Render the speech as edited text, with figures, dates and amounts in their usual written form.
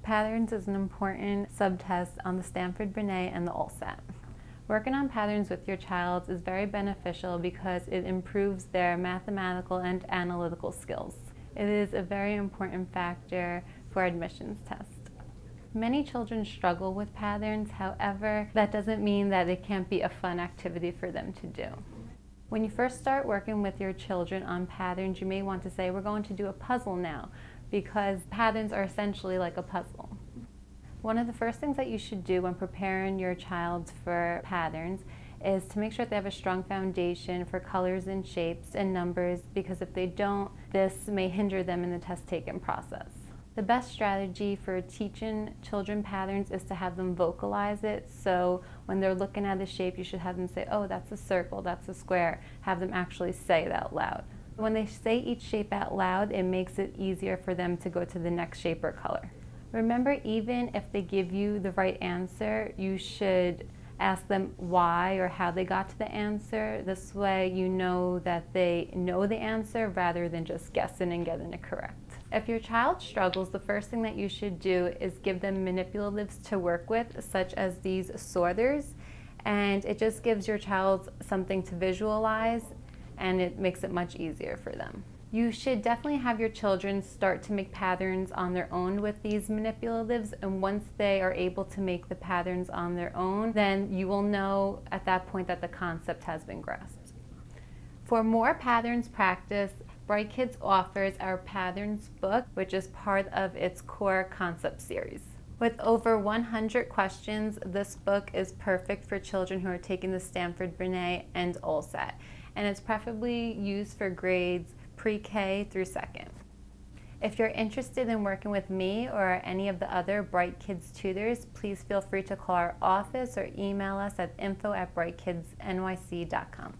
Patterns is an important subtest on the Stanford-Binet and the LSAT. Working on patterns with your child is very beneficial because it improves their mathematical and analytical skills. It is a very important factor for admissions tests. Many children struggle with patterns, however, that doesn't mean that it can't be a fun activity for them to do. When you first start working with your children on patterns, you may want to say, we're going to do a puzzle now, because patterns are essentially like a puzzle. One of the first things that you should do when preparing your child for patterns is to make sure that they have a strong foundation for colors and shapes and numbers, because if they don't, this may hinder them in the test-taking process. The best strategy for teaching children patterns is to have them vocalize it. So when they're looking at a shape, you should have them say, oh, that's a circle, that's a square. Have them actually say it out loud. When they say each shape out loud, it makes it easier for them to go to the next shape or color. Remember, even if they give you the right answer, you should ask them why or how they got to the answer. This way you know that they know the answer rather than just guessing and getting it correct. If your child struggles, the first thing that you should do is give them manipulatives to work with, such as these sorters, and it just gives your child something to visualize, and it makes it much easier for them. You should definitely have your children start to make patterns on their own with these manipulatives, and once they are able to make the patterns on their own, then you will know at that point that the concept has been grasped. For more patterns practice, Bright Kids offers our Patterns book, which is part of its core concept series. With over 100 questions, this book is perfect for children who are taking the Stanford-Binet and LSAT, and it's preferably used for grades pre-K through 2nd. If you're interested in working with me or any of the other Bright Kids tutors, please feel free to call our office or email us at info@brightkidsnyc.com.